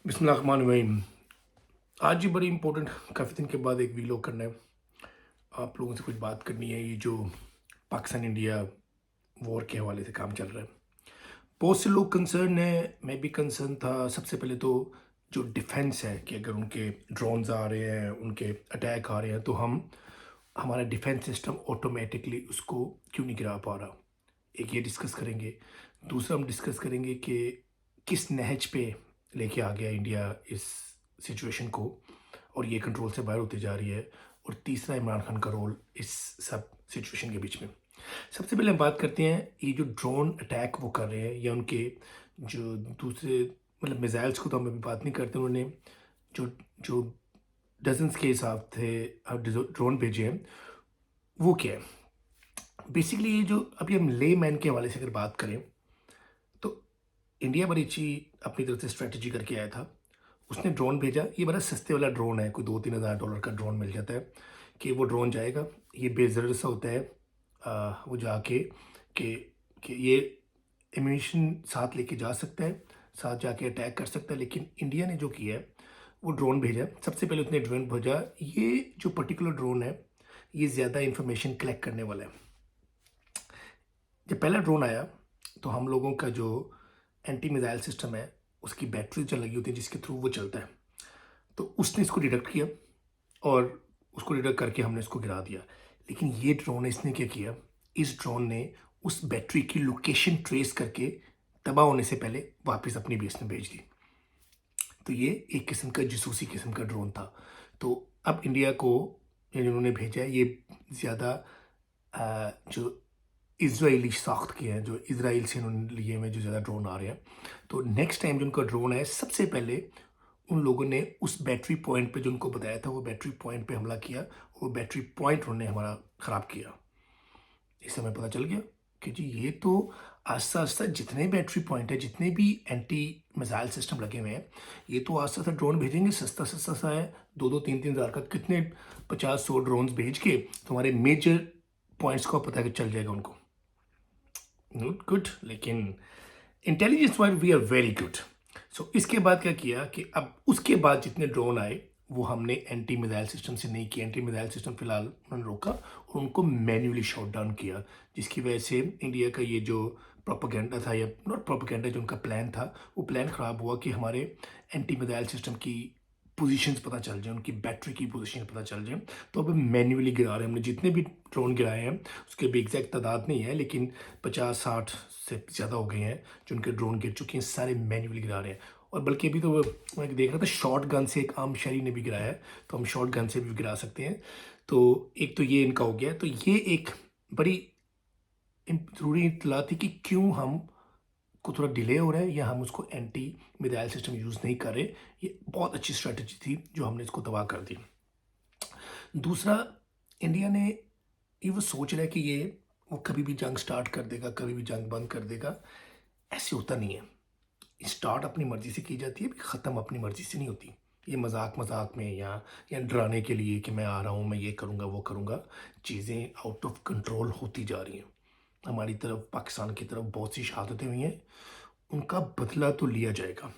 बिस्मिल्लाहिर्रहमानिर्रहीम। आज ये बड़ी इंपॉर्टेंट काफ़ी दिन के बाद एक वीलॉग करना है। आप लोगों से कुछ बात करनी है। ये जो पाकिस्तान इंडिया वॉर के हवाले से काम चल रहा है, बहुत से लोग कंसर्न है, मैं भी कंसर्न था। सबसे पहले तो जो डिफेंस है कि अगर उनके ड्रोन्स आ रहे हैं, उनके अटैक आ रहे हैं, तो हम हमारा डिफेंस सिस्टम ऑटोमेटिकली उसको क्यों नहीं गिरा पा रहा। एक ये डिस्कस करेंगे। दूसरा हम डिस्कस करेंगे कि किस नहज पे लेके आ गया इंडिया इस सिचुएशन को और ये कंट्रोल से बाहर होती जा रही है। और तीसरा इमरान खान का रोल इस सब सिचुएशन के बीच में। सबसे पहले हम बात करते हैं, ये जो ड्रोन अटैक वो कर रहे हैं या उनके जो दूसरे मतलब मिसाइल्स को तो हम अभी बात नहीं करते। उन्होंने जो जो डजन्स के हिसाब थे ड्रोन भेजे हैं, वो क्या है बेसिकली। ये जो अभी हम ले मैन के हवाले से अगर बात करें, तो इंडिया बड़ी अच्छी अपनी तरफ से स्ट्रेटजी करके आया था। उसने ड्रोन भेजा, ये बड़ा सस्ते वाला ड्रोन है, कोई $2-3 हज़ार का ड्रोन मिल जाता है कि वो ड्रोन जाएगा। ये बेजर सा होता है। वो जाके कि ये एम्यूनिशन साथ लेके जा सकता है, साथ जाके अटैक कर सकता है। लेकिन इंडिया ने जो किया है, वो ड्रोन भेजा। सबसे पहले उसने ड्रोन भेजा। ये जो पर्टिकुलर ड्रोन है, ये ज़्यादा इंफॉर्मेशन कलेक्ट करने वाला है। जब पहला ड्रोन आया तो हम लोगों का जो एंटी मिसाइल सिस्टम है, उसकी बैटरी जो लगी होती है जिसके थ्रू वो चलता है, तो उसने इसको डिटेक्ट किया और उसको डिटेक्ट करके हमने इसको गिरा दिया। लेकिन ये ड्रोन इसने क्या किया, इस ड्रोन ने उस बैटरी की लोकेशन ट्रेस करके तबाह होने से पहले वापस अपनी बेस में भेज दी। तो ये एक किस्म का जासूसी किस्म का ड्रोन था। तो अब इंडिया को ये जिन्होंने भेजा है, ये ज़्यादा जो इजराइली साख्त के हैं, जो इसराइल से उन्होंने लिए हुए जो ज़्यादा ड्रोन आ रहे हैं। तो नेक्स्ट टाइम जो उनका ड्रोन है, सबसे पहले उन लोगों ने उस बैटरी पॉइंट पे जो उनको बताया था, वो बैटरी पॉइंट पे हमला किया। वो बैटरी पॉइंट उन्होंने हमारा ख़राब किया। इस समय पता चल गया कि जी ये तो आस्ता आस्ता जितने बैटरी पॉइंट है, जितने भी एंटी मिसाइल सिस्टम लगे हुए हैं, ये तो आस्ता आस्ता ड्रोन भेजेंगे। सस्ता सस्ता सा है, 2-2 3-3 हज़ार का, कितने 50-100 ड्रोन भेज के तुम्हारे मेजर पॉइंट्स को पता चल जाएगा उनको। Good good. लेकिन intelligence wise we are very good. So इसके बाद क्या किया कि अब उसके बाद जितने ड्रोन आए, वो हमने एंटी मिसाइल सिस्टम से नहीं किया। एंटी मिसाइल सिस्टम फिलहाल उन्होंने रोका और उनको मैन्युअली शॉट डाउन किया, जिसकी वजह से इंडिया का ये जो प्रोपेगेंडा था, या नॉट प्रोपेगेंडा, जो उनका प्लान था, वो प्लान ख़राब हुआ कि हमारे एंटी मिसाइल सिस्टम की पोजीशंस पता चल जाए, उनकी बैटरी की पोजीशन पता चल जाए। तो अब मैन्युअली गिरा रहे हैं हमने। जितने भी ड्रोन गिराए हैं उसके भी एग्जैक्ट तादाद नहीं है, लेकिन 50-60 से ज़्यादा हो गए हैं जो उनके ड्रोन गिर चुके हैं। सारे मैन्युअली गिरा रहे हैं। और बल्कि अभी तो मैं देख रहा था, शॉर्ट गन से एक आम शहरी ने भी गिराया है, तो हम शॉर्ट गन से भी गिरा सकते हैं। तो एक तो ये इनका हो गया। तो ये एक बड़ी ज़रूरी इत्तला थी कि क्यों हम को थोड़ा डिले हो रहा है या हम उसको एंटी मिसाइल सिस्टम यूज़ नहीं कर रहे। ये बहुत अच्छी स्ट्रेटजी थी जो हमने इसको तबाह कर दी। दूसरा, इंडिया ने ये वो सोच रहा है कि ये वो कभी भी जंग स्टार्ट कर देगा, कभी भी जंग बंद कर देगा। ऐसे होता नहीं है। स्टार्ट अपनी मर्ज़ी से की जाती है, ख़त्म अपनी मर्ज़ी से नहीं होती। ये मजाक मजाक में या डराने के लिए कि मैं आ रहा हूँ, मैं ये करूँगा, वो करूँगा, चीज़ें आउट ऑफ कंट्रोल होती जा रही हैं। हमारी तरफ, पाकिस्तान की तरफ बहुत सी शहादतें हुई हैं, उनका बदला तो लिया जाएगा।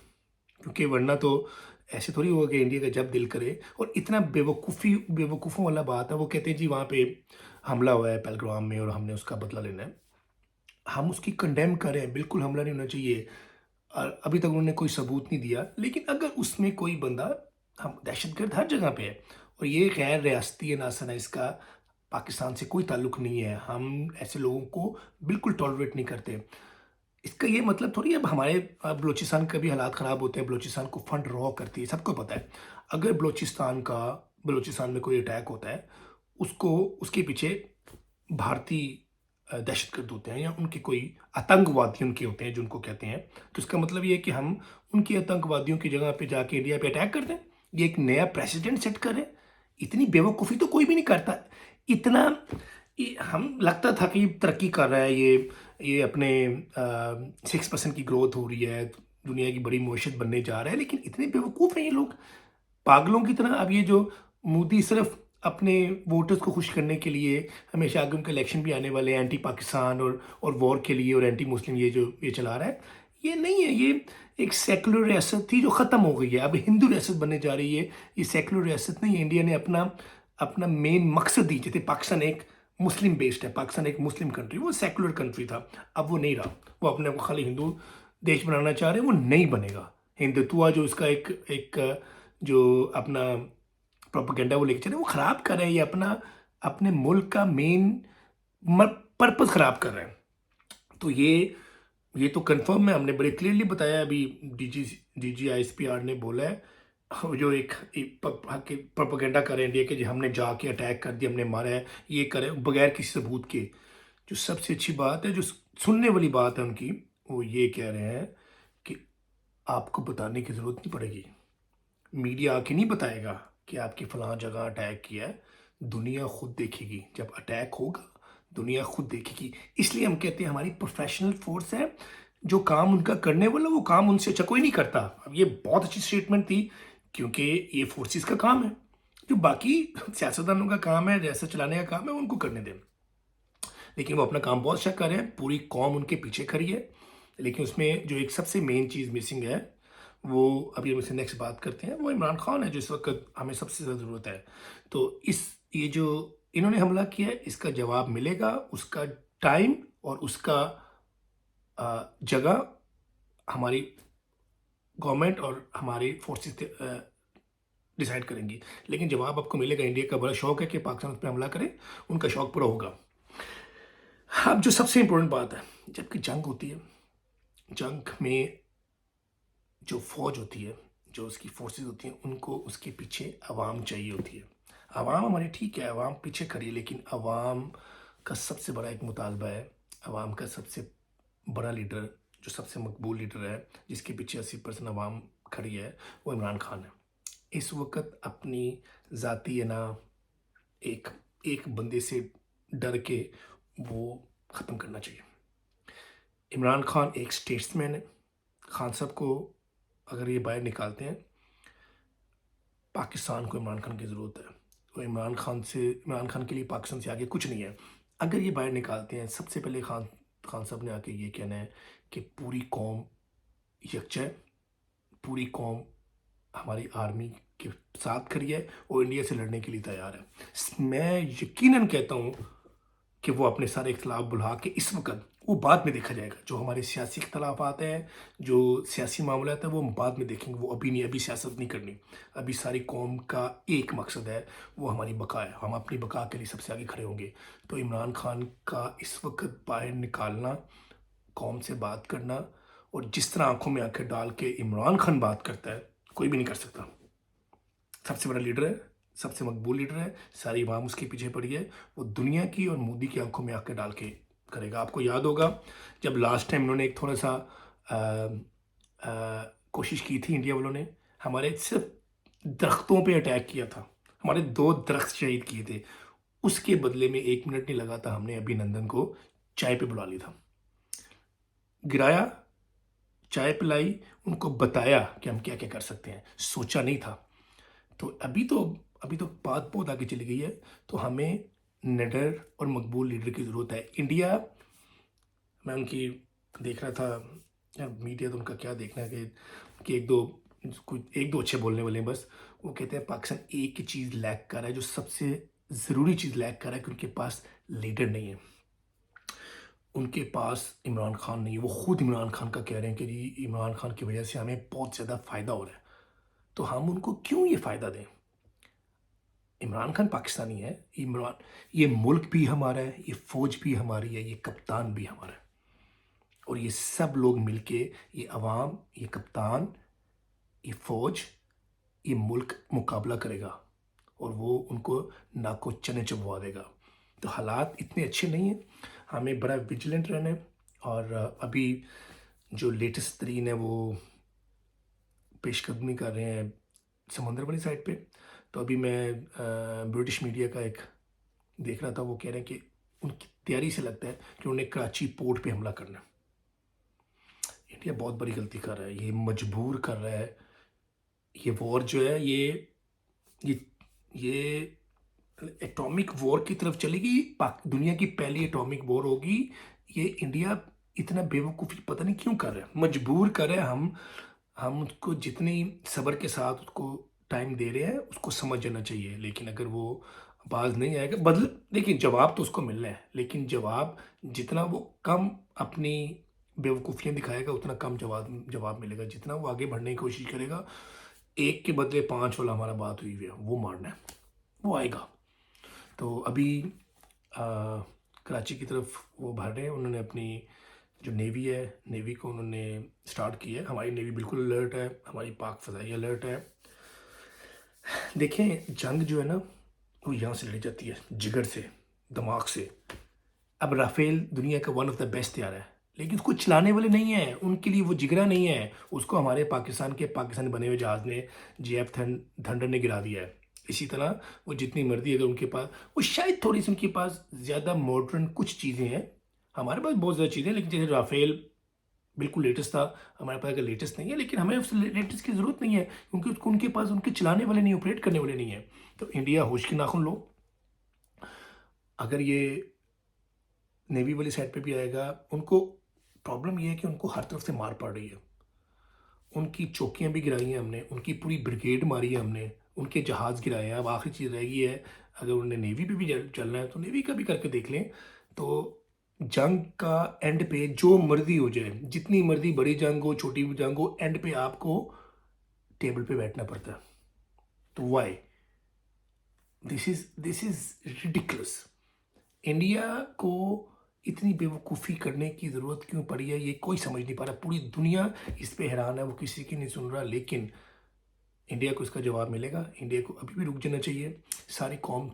क्योंकि वरना तो ऐसे थोड़ी होगा कि इंडिया का जब दिल करे। और इतना बेवकूफ़ों वाला बात है। वो कहते हैं जी वहाँ पे हमला हुआ है पहलगाम में और हमने उसका बदला लेना है। हम उसकी कंडेम करें, बिल्कुल हमला नहीं होना चाहिए। अभी तक उन्होंने कोई सबूत नहीं दिया। लेकिन अगर उसमें कोई बंदा, हम दहशतगर्द हर जगह पे है और ये गैर रियासती है, नासन है, इसका पाकिस्तान से कोई ताल्लुक नहीं है। हम ऐसे लोगों को बिल्कुल टॉलरेट नहीं करते। इसका ये मतलब थोड़ी है अब हमारे बलूचिस्तान का भी हालात ख़राब होते हैं। बलूचिस्तान को फंड रॉ करती है, सबको पता है। अगर बलूचिस्तान में कोई अटैक होता है, उसको उसके पीछे भारतीय दहशतगर्द होते हैं या उनके कोई आतंकवादी उनके होते हैं, जिनको कहते हैं। तो इसका मतलब ये है कि हम उनकी आतंकवादियों की जगह पे जाके इंडिया पे अटैक कर दें, ये एक नया प्रेसिडेंट सेट करें। इतनी बेवकूफ़ी तो कोई भी नहीं करता। इतना हम लगता था कि तरक्की कर रहा है, ये अपने 6% की ग्रोथ हो रही है, दुनिया की बड़ी मईशत बनने जा रहा है। लेकिन इतने बेवकूफ़ हैं ये लोग, पागलों की तरह। अब ये जो मोदी सिर्फ अपने वोटर्स को खुश करने के लिए, हमेशा आगे उनके इलेक्शन भी आने वाले हैं, एंटी पाकिस्तान और वॉर के लिए और एंटी मुस्लिम ये जो ये चला रहा है, ये नहीं है, ये एक सेकुलर रियासत थी जो ख़त्म हो गई है, अब हिंदू रियासत बनने जा रही है। ये सेकुलर रियासत नहीं है। इंडिया ने अपना अपना मेन मकसद ही, जैसे पाकिस्तान एक मुस्लिम बेस्ड है, पाकिस्तान एक मुस्लिम कंट्री, वो सेकुलर कंट्री था, अब वो नहीं रहा। वो अपने को खाली हिंदू देश बनाना चाह रहे हैं, वो नहीं बनेगा। हिंदुत्व जो इसका एक एक जो अपना प्रोपेगेंडा वो लेके चले, वो ख़राब कर रहे हैं। ये अपना अपने मुल्क का मेन पर्पस ख़राब कर रहे हैं। तो ये तो कंफर्म है, हमने बड़े क्लियरली बताया। अभी DGISPR ने बोला है, जो एक प्रोपेगेंडा कर रहे हैं इंडिया के, जो हमने जाके अटैक कर दिया, हमने मारा है, ये करे बगैर किसी सबूत के। जो सबसे अच्छी बात है, जो सुनने वाली बात है उनकी, वो ये कह रहे हैं कि आपको बताने की ज़रूरत नहीं पड़ेगी, मीडिया आके नहीं बताएगा कि आपकी फलां जगह अटैक किया है, दुनिया खुद देखेगी। जब अटैक होगा दुनिया खुद देखेगी। इसलिए हम कहते हैं हमारी प्रोफेशनल फोर्स है, जो काम उनका करने वाला वो काम उनसे अच्छा कोई नहीं करता। अब ये बहुत अच्छी स्टेटमेंट थी, क्योंकि ये फोर्सेस का काम है। जो बाकी सियासतदानों का काम है, रियासत चलाने का काम है, वो उनको करने दें। लेकिन वो अपना काम बहुत अच्छा कर रहे हैं, पूरी कौम उनके पीछे खड़ी है। लेकिन उसमें जो एक सबसे मेन चीज़ मिसिंग है, वो अभी हम इससे नेक्स्ट बात करते हैं, वो इमरान खान है, जो इस वक्त हमें सबसे ज़्यादा ज़रूरत है। तो ये जो इन्होंने हमला किया है, इसका जवाब मिलेगा, उसका टाइम और उसका जगह हमारी गवर्नमेंट और हमारी फोर्सेस डिसाइड करेंगी। लेकिन जवाब आपको मिलेगा। इंडिया का बड़ा शौक है कि पाकिस्तान उस पर हमला करे, उनका शौक पूरा होगा। अब जो सबसे इंपॉर्टेंट बात है, जबकि जंग होती है, जंग में जो फौज होती है, जो उसकी फोर्सेस होती हैं, उनको उसके पीछे अवाम चाहिए होती है। अवाम हमारी ठीक है, अवाम पीछे खड़ी है, लेकिन अवाम का सबसे बड़ा एक मुतालबा है, अवाम का सबसे बड़ा लीडर, जो सबसे मकबूल लीडर है, जिसके पीछे 80% अवाम खड़ी है, वो इमरान खान है। इस वक्त अपनी ज़ाती है ना, एक एक बंदे से डर के वो ख़त्म करना चाहिए। इमरान खान एक स्टेट्समैन है। खान साहब को अगर ये बाहर निकालते हैं, पाकिस्तान को इमरान खान की ज़रूरत है। तो इमरान खान के लिए पाकिस्तान से आगे कुछ नहीं है। अगर ये बाहर निकालते हैं, सबसे पहले खान साहब ने आके ये कहना है कि पूरी कौम यकजा है, पूरी कौम हमारी आर्मी के साथ खड़ी है और इंडिया से लड़ने के लिए तैयार है। मैं यकीनन कहता हूँ कि वो अपने सारे इख्तलाफ बुला के, इस वक्त वो बाद में देखा जाएगा, जो हमारे सियासी इख्तलाफात हैं, जो सियासी मामला है, वो हम बाद में देखेंगे, वो अभी नहीं, अभी सियासत नहीं करनी। अभी सारी कौम का एक मकसद है, वो हमारी बका है। हम अपनी बका के लिए सबसे आगे खड़े होंगे। तो इमरान खान का इस वक्त बाहर निकालना, कौम से बात करना, और जिस तरह आंखों में आंखें डाल के इमरान खान बात करता है, कोई भी नहीं कर सकता। सबसे बड़ा लीडर है, सबसे मकबूल लीडर है, सारी अवाम उसके पीछे पड़ी है। वो दुनिया की और मोदी की आंखों में आंखें डाल के करेगा। आपको याद होगा जब लास्ट टाइम उन्होंने एक थोड़ा सा कोशिश की थी, इंडिया वालों ने हमारे सिर्फ दरख्तों पे अटैक किया था, हमारे 2 दरख्त शहीद किए थे। उसके बदले में 1 मिनट नहीं लगा था, हमने अभिनंदन को चाय पे बुला लिया था, गिराया, चाय पिलाई, उनको बताया कि हम क्या क्या कर सकते हैं, सोचा नहीं था। तो अभी तो बात बहुत आगे चली गई है। तो हमें निडर और मकबूल लीडर की ज़रूरत है। इंडिया, मैं उनकी देख रहा था यार, मीडिया तो उनका क्या देखना है कि एक दो अच्छे बोलने वाले हैं बस। वो कहते हैं पाकिस्तान एक ही चीज़ लैक कर रहा है, जो सबसे ज़रूरी चीज़ लैक कर रहा है, कि उनके पास लीडर नहीं है, उनके पास इमरान खान नहीं है। वो खुद इमरान खान का कह रहे हैं कि जी इमरान खान की वजह से हमें बहुत ज़्यादा फ़ायदा हो रहा है। तो हम उनको क्यों ये फ़ायदा दें? इमरान खान पाकिस्तानी है, ये मुल्क भी हमारा है, ये फ़ौज भी हमारी है, ये कप्तान भी हमारा है। और ये सब लोग मिलके, ये अवाम, ये कप्तान, ये फ़ौज, ये मुल्क मुकाबला करेगा, और वो उनको नाको चने चबवा देगा। तो हालात इतने अच्छे नहीं हैं, हमें बड़ा विजिलेंट रहना है। और अभी जो लेटेस्ट तरीन है, वो पेशकदमी कर रहे हैं समंदर वाली साइड पे। तो अभी मैं ब्रिटिश मीडिया का एक देख रहा था, वो कह रहे हैं कि उनकी तैयारी से लगता है कि उन्हें कराची पोर्ट पे हमला करना है। इंडिया बहुत बड़ी गलती कर रहा है, ये मजबूर कर रहा है। ये वॉर जो है, ये एटॉमिक वॉर की तरफ चलेगी। पाक दुनिया की पहली एटॉमिक वॉर होगी। ये इंडिया इतना बेवकूफ़ी पता नहीं क्यों कर रहे हैं, मजबूर कर रहे हैं। हम उसको जितनी सब्र के साथ उसको टाइम दे रहे हैं, उसको समझ जाना चाहिए। लेकिन अगर वो बाज़ नहीं आएगा, बदल देखिए जवाब तो उसको मिलना है, लेकिन जवाब जितना वो कम अपनी बेवकूफ़ियाँ दिखाएगा, उतना कम जवाब जवाब मिलेगा। जितना वो आगे बढ़ने की कोशिश करेगा, 1 के बदले 5 वाला हमारा बात हुई हुई है, वो मारना है, वो आएगा। तो अभी कराची की तरफ वो भाग रहे हैं। उन्होंने अपनी जो नेवी है, नेवी को उन्होंने स्टार्ट किया है। हमारी नेवी बिल्कुल अलर्ट है, हमारी पाक फ़ज़ाई अलर्ट है। देखें, जंग जो है ना, वो यहाँ से लड़ी जाती है, जिगर से, दिमाग से। अब राफेल दुनिया का वन ऑफ द बेस्ट तैयार है, लेकिन उसको चलाने वाले नहीं हैं, उनके लिए वो जिगरा नहीं है। उसको हमारे पाकिस्तान के पाकिस्तानी बने हुए जहाज़ ने, JF थंडर ने गिरा दिया है। इसी तरह वो जितनी मर्जी अगर उनके पास, वो शायद थोड़ी सी उनके पास ज़्यादा मॉडर्न कुछ चीज़ें हैं, हमारे पास बहुत ज़्यादा चीज़ें हैं। लेकिन जैसे राफेल बिल्कुल लेटेस्ट था, हमारे पास अगर लेटेस्ट नहीं है, लेकिन हमें उस लेटेस्ट की ज़रूरत नहीं है, क्योंकि उसको उनके पास उनके चलाने वाले नहीं, ऑपरेट करने वाले नहीं है। तो इंडिया होश के नाखुन लो। अगर ये नेवी वाली साइड पे भी आएगा, उनको प्रॉब्लम ये है कि उनको हर तरफ से मार पड़ रही है। उनकी चौकियाँ भी गिराई हैं हमने, उनकी पूरी ब्रिगेड मारी है हमने, उनके जहाज़ गिराए हैं। अब आखिरी चीज़ रह गई है, अगर उन्हें नेवी पे भी चलना है तो नेवी का भी करके देख लें। तो जंग का एंड पे जो मर्जी हो जाए, जितनी मर्जी बड़ी जंग हो, छोटी जंग हो, एंड पे आपको टेबल पे बैठना पड़ता है। तो why this is ridiculous. India को इतनी बेवकूफ़ी करने की ज़रूरत क्यों पड़ी है, ये कोई समझ नहीं पा रहा। पूरी दुनिया इस पे हैरान है, वो किसी की नहीं सुन रहा। लेकिन इंडिया को इसका जवाब मिलेगा। इंडिया को अभी भी रुक जाना चाहिए। सारी कौम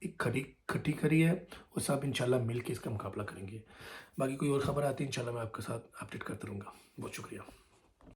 एक खड़ी खड़ी है, और सब इंशाल्लाह मिल के इसका मुकाबला करेंगे। बाकी कोई और ख़बर आती है इंशाल्लाह मैं आपके साथ अपडेट करता रहूँगा। बहुत शुक्रिया।